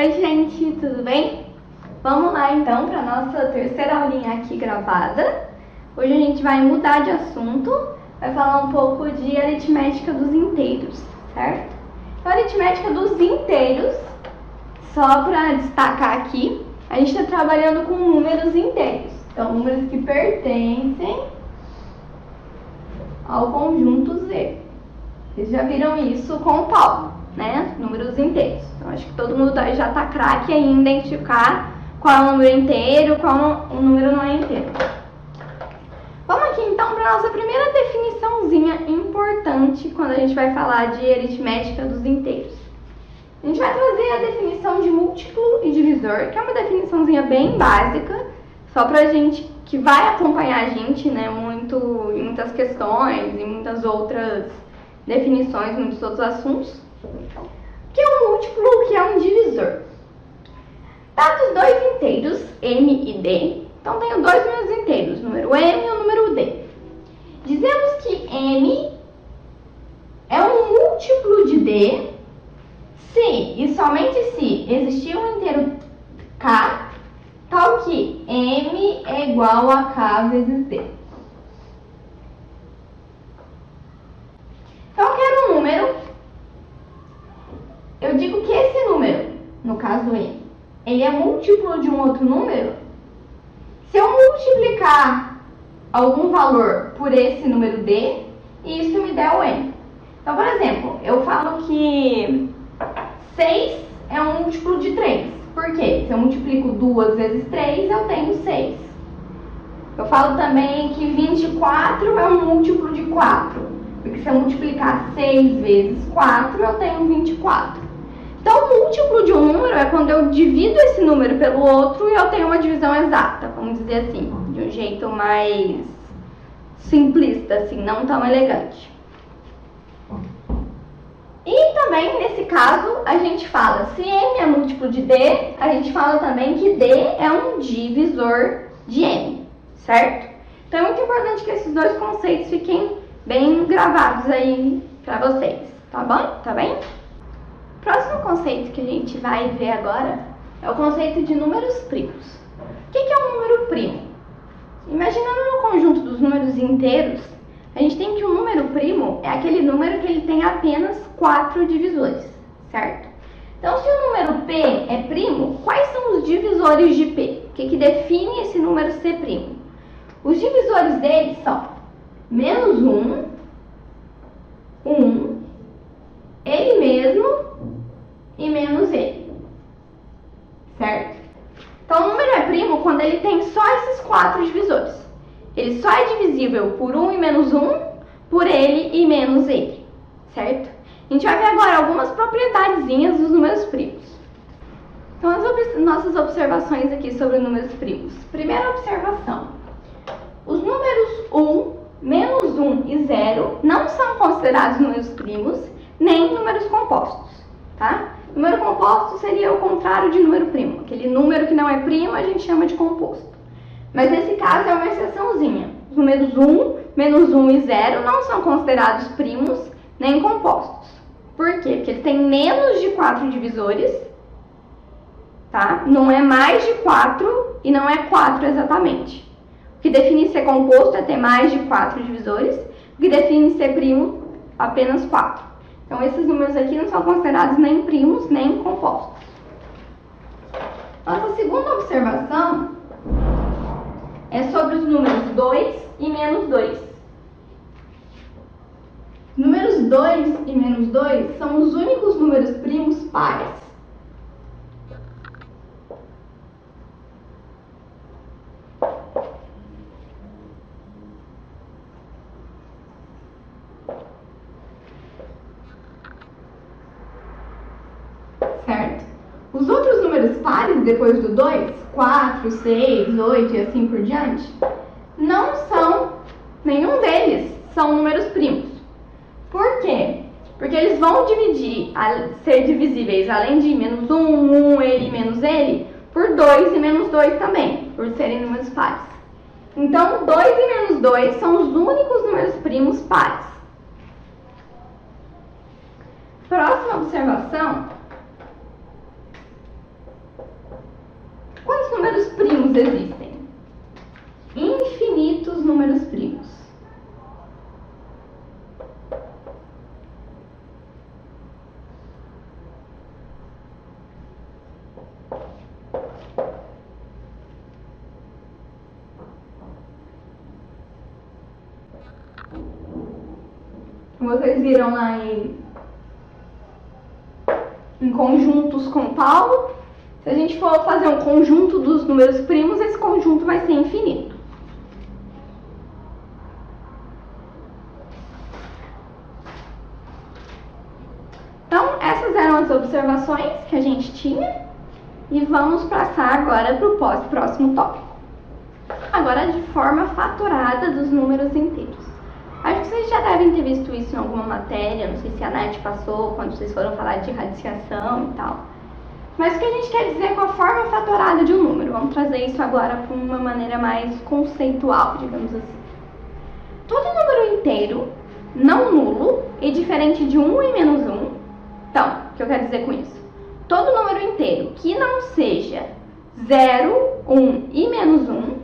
Oi gente, tudo bem? Vamos lá então para a nossa terceira aulinha aqui gravada. Hoje a gente vai mudar de assunto, vai falar um pouco de aritmética dos inteiros, certo? Então, aritmética dos inteiros, só para destacar aqui, a gente está trabalhando com números inteiros. Então, números que pertencem ao conjunto Z. Vocês já viram isso com o Paulo, né? Números inteiros. Então, acho que todo mundo já está craque em identificar qual é o número inteiro, qual o número não é inteiro. Vamos aqui então para a nossa primeira definiçãozinha importante quando a gente vai falar de aritmética dos inteiros. A gente vai trazer a definição de múltiplo e divisor, que é uma definiçãozinha bem básica, só para a gente que vai acompanhar a gente, né, em muitas questões e muitas outras definições, muitos outros assuntos. O que é um múltiplo, o que é um divisor? Dados dois inteiros, M e D, então tenho dois números inteiros, o número M e o número D. Dizemos que M é um múltiplo de D se e somente se existir um inteiro K, tal que M é igual a K vezes D. Então eu quero um número, eu digo que esse número, no caso M, ele é múltiplo de um outro número. Se eu multiplicar algum valor por esse número D, isso me der o M. Então, por exemplo, eu falo que 6 é um múltiplo de 3. Por quê? Se eu multiplico 2 vezes 3, eu tenho 6. Eu falo também que 24 é um múltiplo de 4. Porque se eu multiplicar 6 vezes 4, eu tenho 24. Então, o múltiplo de um número é quando eu divido esse número pelo outro e eu tenho uma divisão exata, vamos dizer assim, de um jeito mais simplista, assim, não tão elegante. E também, nesse caso, a gente fala, se M é múltiplo de D, a gente fala também que D é um divisor de M, certo? Então, é muito importante que esses dois conceitos fiquem bem gravados aí pra vocês, tá bom? Tá bem? O próximo conceito que a gente vai ver agora é o conceito de números primos. O que é um número primo? Imaginando no conjunto dos números inteiros, a gente tem que um número primo é aquele número que ele tem apenas 4 divisores, certo? Então, se o número P é primo, quais são os divisores de P? O que define esse número ser primo? Os divisores dele são menos 1, 1, ele mesmo e menos ele, certo? Então, o número é primo quando ele tem só esses 4 divisores. Ele só é divisível por 1 e menos 1, por ele e menos ele, certo? A gente vai ver agora algumas propriedadezinhas dos números primos. Então, as nossas observações aqui sobre números primos. Primeira observação. Os números 1, menos 1 e 0 não são considerados números primos, nem números compostos, tá? Número composto seria o contrário de número primo. Aquele número que não é primo a gente chama de composto. Mas nesse caso é uma exceçãozinha. Os números 1, menos 1 e 0 não são considerados primos nem compostos. Por quê? Porque eles têm menos de 4 divisores, tá? Não é mais de 4 e não é 4 exatamente. O que define ser composto é ter mais de 4 divisores. O que define ser primo, apenas 4. Então, esses números aqui não são considerados nem primos, nem compostos. Nossa segunda observação é sobre os números 2 e menos 2. Números 2 e menos 2 são os únicos números primos pares. Certo? Os outros números pares, depois do 2, 4, 6, 8 e assim por diante, não são, nenhum deles são números primos. Por quê? Porque eles vão ser divisíveis, além de menos 1, 1, ele e menos ele, por 2 e menos 2 também, por serem números pares. Então, 2 e menos 2 são os únicos números primos pares. Próxima observação vocês viram lá em conjuntos com o Paulo. Se a gente for fazer um conjunto dos números primos, esse conjunto vai ser infinito. Então, essas eram as observações que a gente tinha. E vamos passar agora para o próximo tópico. Agora, de forma fatorada dos números inteiros. Acho que vocês já devem ter visto isso em alguma matéria, não sei se a Nath passou, quando vocês foram falar de radiciação e tal. Mas o que a gente quer dizer com a forma fatorada de um número? Vamos trazer isso agora para uma maneira mais conceitual, digamos assim. Todo número inteiro, não nulo e diferente de 1 e menos 1. Então, o que eu quero dizer com isso? Todo número inteiro que não seja 0, 1 e menos 1,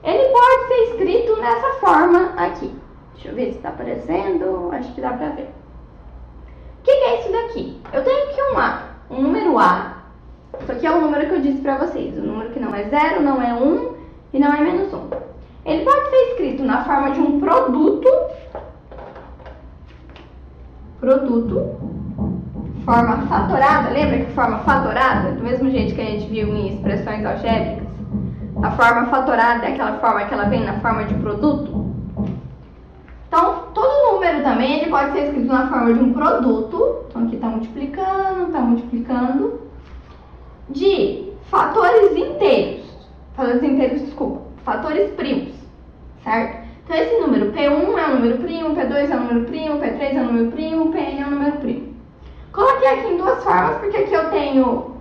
ele pode ser escrito nessa forma aqui. Deixa eu ver se está aparecendo, acho que dá pra ver. O que é isso daqui? Eu tenho aqui um número A. Isso aqui é o número que eu disse pra vocês. O número que não é 0, não é 1 e não é menos 1. Ele pode ser escrito na forma de um produto. Forma fatorada. Lembra que forma fatorada, do mesmo jeito que a gente viu em expressões algébricas, a forma fatorada é aquela forma que ela vem na forma de produto. Então, todo número também ele pode ser escrito na forma de um produto. Então, aqui está multiplicando, de fatores primos, certo? Então, esse número P1 é um número primo, P2 é um número primo, P3 é um número primo, Pn é um número primo. Coloquei aqui em duas formas, porque aqui eu tenho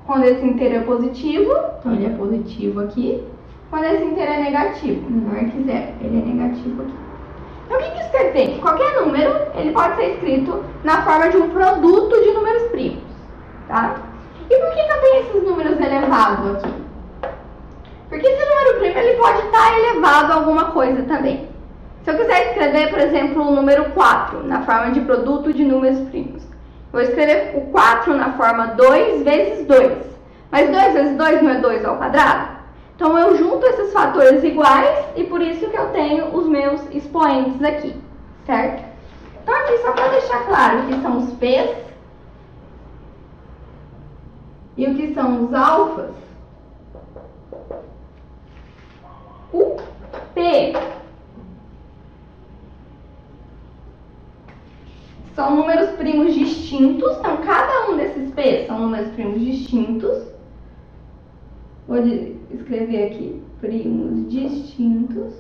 quando esse inteiro é positivo, então ele é positivo aqui. Quando esse inteiro é negativo, menor que zero, ele é negativo aqui. Então, o que isso quer dizer? Que qualquer número, ele pode ser escrito na forma de um produto de números primos, tá? E por que eu tenho esses números elevados aqui? Porque esse número primo, ele pode estar elevado a alguma coisa também. Se eu quiser escrever, por exemplo, o número 4 na forma de produto de números primos, vou escrever o 4 na forma 2 vezes 2. Mas 2 vezes 2 não é 2 ao quadrado? Então, eu junto esses fatores iguais e por isso que eu tenho os meus expoentes aqui, certo? Então, aqui só para deixar claro o que são os P's e o que são os alfas. O P são números primos distintos, então cada um desses P são números primos distintos. Vou escrever aqui, primos distintos.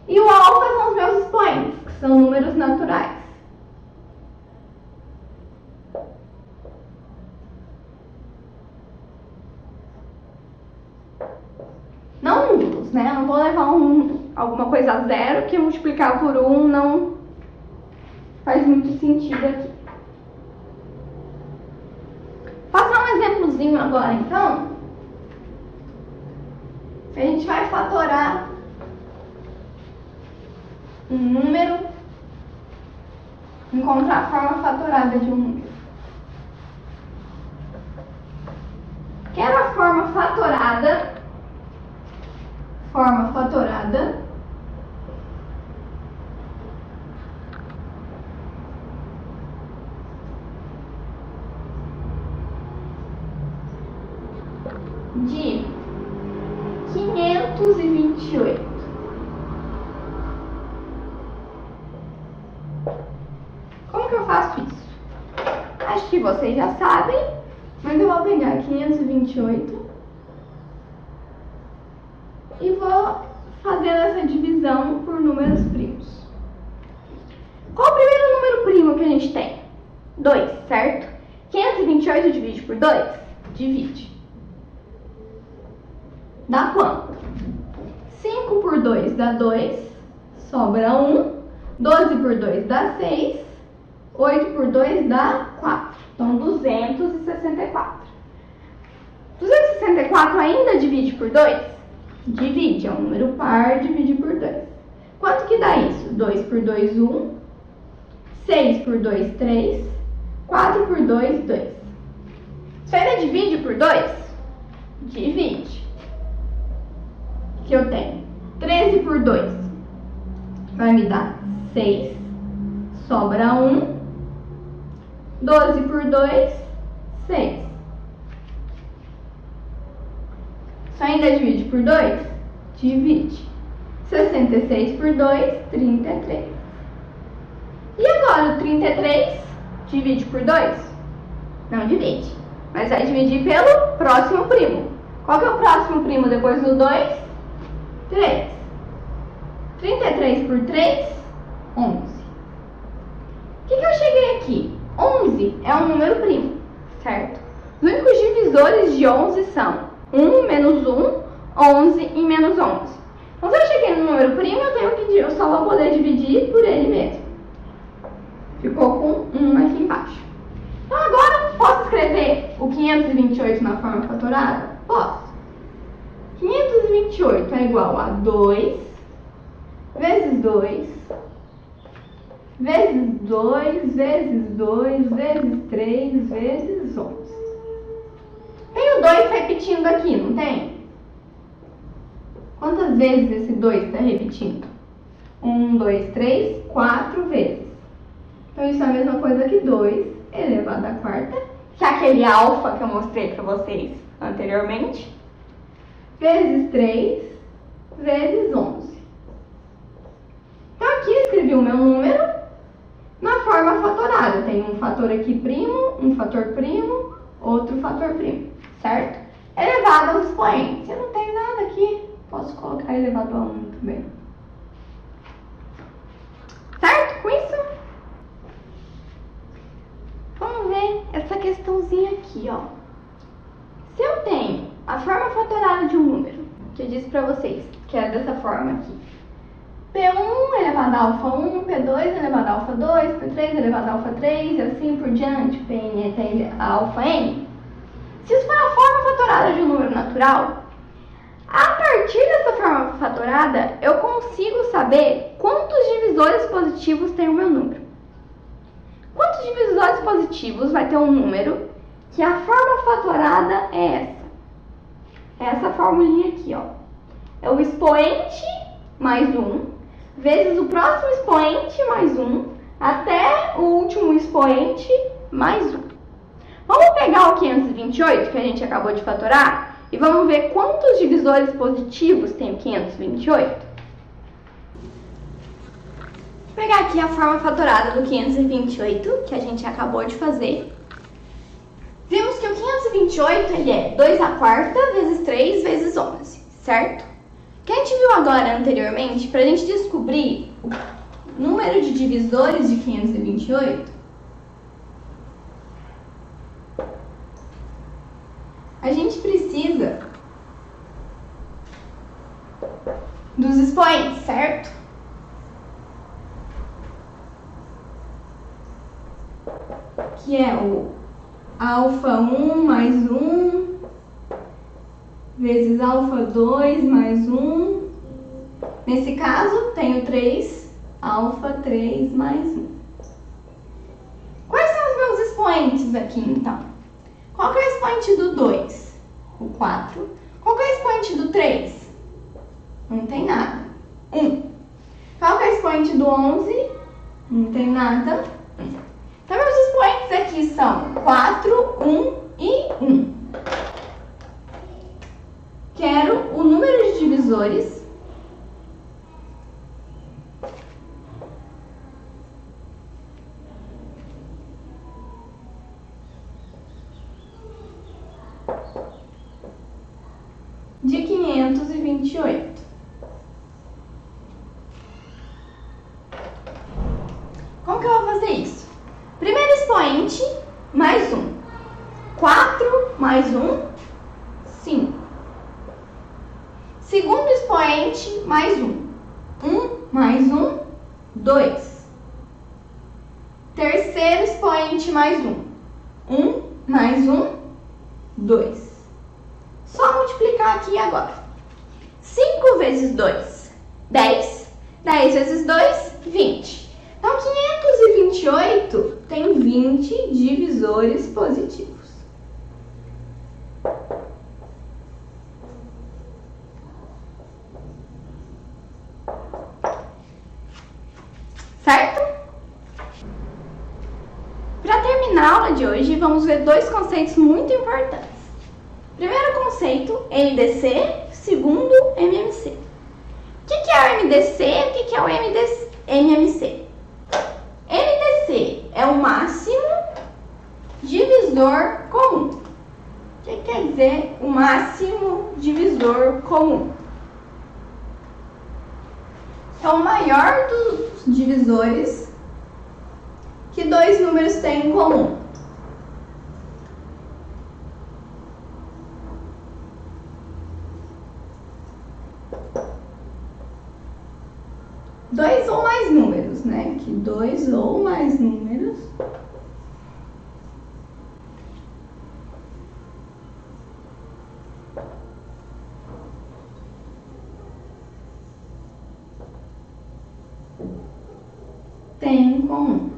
E o alfa são os meus expoentes, que são números naturais. Não nulos, né? Eu não vou levar alguma coisa a zero, que multiplicar por 1 não faz muito sentido aqui. Passar um exemplozinho agora, então. A gente vai fatorar um número, encontrar a forma fatorada de um número. Quero a forma fatorada de 528. Como que eu faço isso? Acho que vocês já sabem, mas eu vou pegar 528 e vou fazer essa divisão por números primos. Qual o primeiro número primo que a gente tem? 2, certo? 528 divide por 2? Divide. Dá quanto? 5 por 2 dá 2, sobra 1. 12 por 2 dá 6. 8 por 2 dá 4. Então, 264. 264 ainda divide por 2? Divide, é um número par, divide por 2. Quanto que dá isso? 2 por 2, 1. 6 por 2, 3. 4 por 2, 2. Isso ainda divide por 2? Divide. Que eu tenho 13 por 2 vai me dar 6, sobra 1. 12 por 2, 6. Só ainda divide por 2? Divide. 66 por 2, 33. E agora o 33 divide por 2? Não divide, mas vai dividir pelo próximo primo. Qual que é o próximo primo depois do 2? 3. 33 por 3, 11. O que eu cheguei aqui? 11 é um número primo, certo? Os únicos divisores de 11 são 1 menos 1, 11 e menos 11. Então, se eu cheguei no número primo, eu só vou poder dividir por ele mesmo. Ficou com 1 aqui embaixo. Então, agora, posso escrever o 528 na forma fatorada? Posso. 528 é igual a 2 vezes 2 vezes 2 vezes 2 vezes 3 vezes 11. Tem o 2 repetindo aqui, não tem? Quantas vezes esse 2 está repetindo? 1, 2, 3, 4 vezes. Então isso é a mesma coisa que 2 elevado à quarta, que é aquele alfa que eu mostrei para vocês anteriormente, vezes 3 vezes 11. Então aqui eu escrevi o meu número na forma fatorada. Tem um fator aqui primo, um fator primo, outro fator primo, certo? Elevado aos expoentes. Eu não tenho nada aqui, posso colocar elevado a 1 também. Certo com isso? Vamos ver essa questãozinha aqui, ó. Se eu tenho a forma fatorada de um número, que eu disse pra vocês, que é dessa forma aqui. P1 elevado a alfa 1, P2 elevado a alfa 2, P3 elevado a alfa 3, e assim por diante, Pn até a alfa n. Se isso for a forma fatorada de um número natural, a partir dessa forma fatorada, eu consigo saber quantos divisores positivos tem o meu número. Quantos divisores positivos vai ter um número que a forma fatorada é essa? É essa formulinha aqui, ó. É o expoente mais 1, vezes o próximo expoente mais 1, até o último expoente mais 1. Vamos pegar o 528, que a gente acabou de fatorar, e vamos ver quantos divisores positivos tem o 528. Vou pegar aqui a forma fatorada do 528, que a gente acabou de fazer. Vimos que o 528 ele é 2 à quarta vezes 3 vezes 11, certo? O que a gente viu agora anteriormente, para a gente descobrir o número de divisores de 528, a gente precisa dos expoentes, certo? Que é o alfa 1 mais 1 vezes alfa 2 mais 1. Nesse caso, tenho 3, alfa 3 mais 1. Quais são os meus expoentes aqui, então? Qual que é o expoente do 2? O 4. Qual que é o expoente do 3? Não tem nada. 1. Qual que é o expoente do 11? Não tem nada. 1. Então, meus expoentes aqui são 4, 1 e 1. Quero o número de divisores de 528. Como que eu vou fazer isso? Primeiro expoente, mais 1. 4 mais 1, 5. Segundo expoente, mais 1. 1 mais 1, 2. Terceiro expoente, mais 1. 1 mais 1, 2. Só multiplicar aqui agora. 5 vezes 2, 10. 10 vezes 2, 20. Então, 528 tem 20 divisores positivos. certo? Para terminar a aula de hoje, vamos ver dois conceitos muito importantes. Primeiro conceito, MDC, segundo, MMC. O que é o MDC e o que é o MMC? MDC é o máximo divisor comum. O que quer dizer o máximo divisor comum? É o maior dos divisores que dois números têm em comum. Dois ou mais números, né? Que dois ou mais números têm em comum.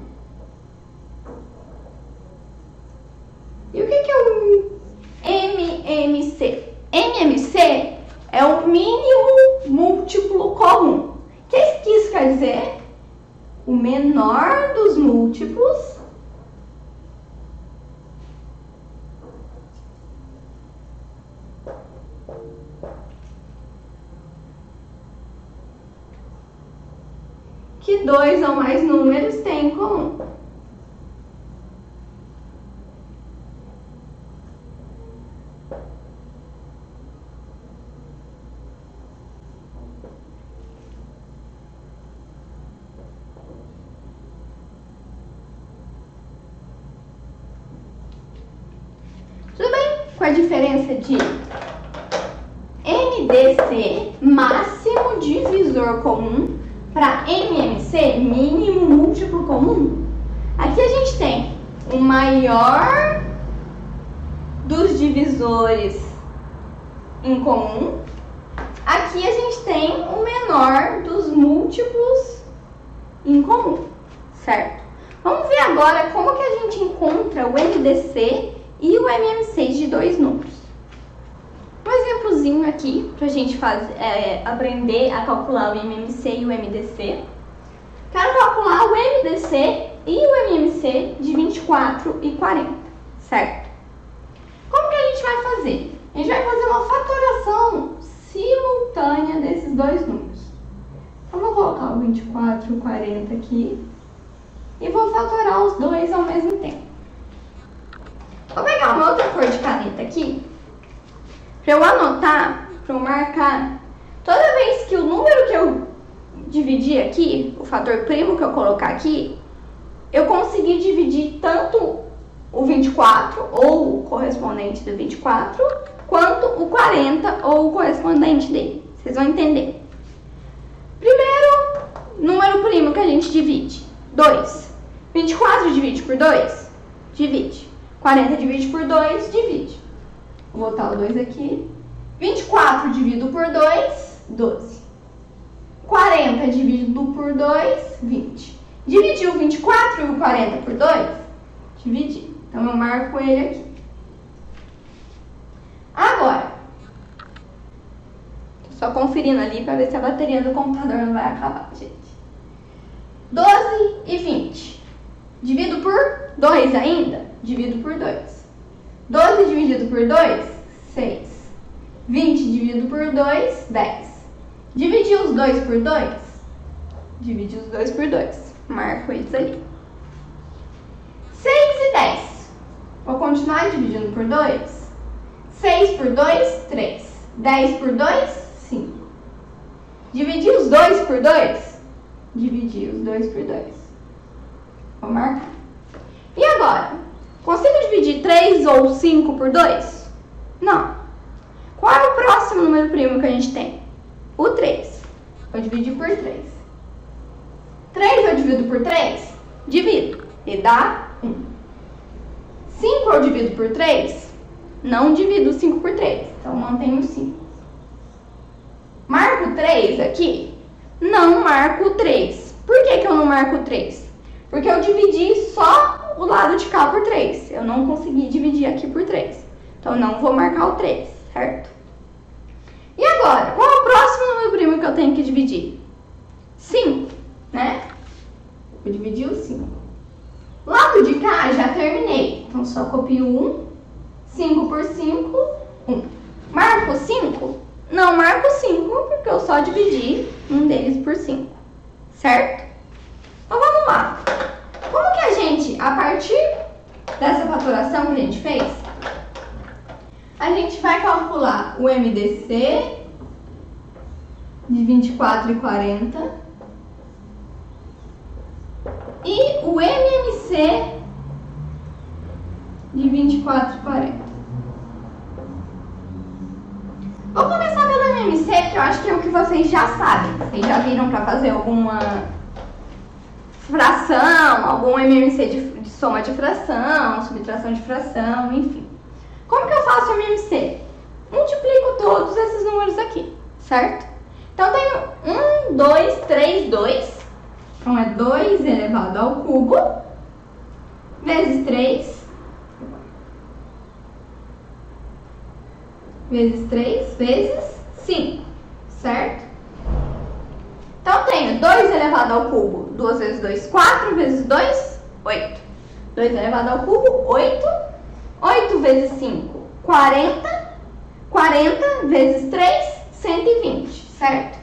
E o que é o MMC? MMC é o mínimo múltiplo comum. O que isso quer dizer? O menor dos múltiplos que dois ou mais números têm em comum. Tudo bem? Com a diferença de MDC, máximo divisor comum, para MMC, mínimo múltiplo comum. Aqui a gente tem o maior dos divisores em comum. Aqui a gente tem o menor dos múltiplos em comum, certo? Vamos ver agora como que a gente encontra o MDC e o MMC de dois números. Um exemplozinho aqui para a gente aprender a calcular o MMC e o MDC. Quero calcular o MDC e o MMC de 24 e 40, certo? Como que a gente vai fazer? A gente vai fazer uma fatoração simultânea desses dois números. Então, vou colocar o 24 e o 40 aqui e vou fatorar os dois ao mesmo tempo. Vou pegar uma outra cor de caneta aqui para eu anotar, para eu marcar. Toda vez que o número que eu dividir aqui, o fator primo que eu colocar aqui, eu conseguir dividir tanto o 24 ou o correspondente do 24, quanto o 40 ou o correspondente dele. Vocês vão entender. Primeiro, número primo que a gente divide, 2. 24 divide por 2? Divide. 40 divide por 2? Divide. Vou botar o 2 aqui. 24 dividido por 2, 12. 40 dividido por 2, 20. Dividiu o 24 e o 40 por 2? Dividir. Então, eu marco ele aqui. Agora, tô só conferindo ali para ver se a bateria do computador não vai acabar, gente. 12 e 20. Divido por 2 ainda? Divido por 2. 12 dividido por 2, 6. 20 dividido por 2, 10. Dividir os 2 por 2? Divide os 2 por 2. Marco eles ali. 6 e 10. Vou continuar dividindo por 2. 6 por 2, 3. 10 por 2, 5. Dividir os 2 por 2? Dividir os 2 por 2. Vou marcar. E agora? Consigo dividir 3 ou 5 por 2? Não. Qual é o próximo número primo que a gente tem? O 3. Vou dividir por 3. 3 eu divido por 3? Divido. E dá 1. 5 eu divido por 3? Não divido 5 por 3. Então, mantenho 5. Marco 3 aqui? Não marco 3. Por que eu não marco 3? Porque eu dividi só o lado de cá por 3. Eu não consegui dividir aqui por 3. Então, não vou marcar o 3, certo? E agora, qual é o próximo número primo que eu tenho que dividir? 5, né? Vou dividir o 5. Lado de cá, já terminei. Então, só copio 1. 5 por 5, 1. Marco 5? Não marco 5, porque eu só dividi um deles por 5. Certo? Então, vamos lá. Como que a gente, a partir dessa fatoração que a gente fez, a gente vai calcular o MDC de 24 e 40 e o MMC de 24 e 40. Vou começar pelo MMC, que eu acho que é o que vocês já sabem. Vocês já viram para fazer alguma fração, algum MMC de soma de fração, subtração de fração, enfim. Como que eu faço o MMC? Multiplico todos esses números aqui, certo? Então, tenho 1, 2, 3, 2. Então, é 2 elevado ao cubo, vezes 3, vezes 3, vezes 5, certo? Então, tenho 2 elevado ao cubo, 2 vezes 2, 4, vezes 2, 8. 2 elevado ao cubo, 8. 8 vezes 5, 40. 40 vezes 3, 120, certo?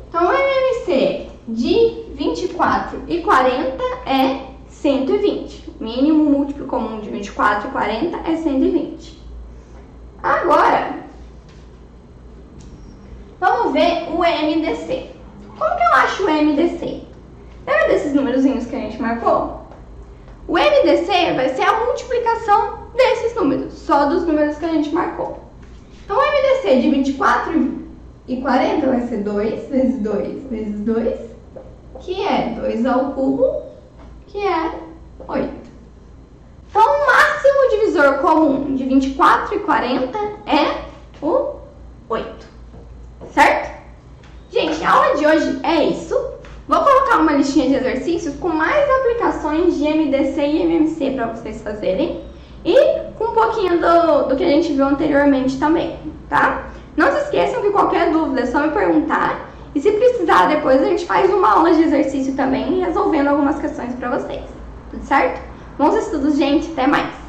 Então, o MMC de 24 e 40 é 120. Mínimo múltiplo comum de 24 e 40 é 120. Agora, vamos ver o MDC. Como que eu acho o MDC? Lembra desses numerozinhos que a gente marcou? O MDC vai ser a multiplicação desses números, só dos números que a gente marcou. Então, o MDC de 24 e 40 vai ser 2 vezes 2 vezes 2, que é 2 ao cubo, que é 8. Então, o máximo divisor comum de 24 e 40 é o 8. Certo? Gente, a aula de hoje é isso. Vou colocar uma listinha de exercícios com mais aplicações de MDC e MMC para vocês fazerem. E com um pouquinho do que a gente viu anteriormente também, tá? Não se esqueçam que qualquer dúvida é só me perguntar. E se precisar, depois a gente faz uma aula de exercício também, resolvendo algumas questões para vocês. Tudo certo? Bons estudos, gente. Até mais!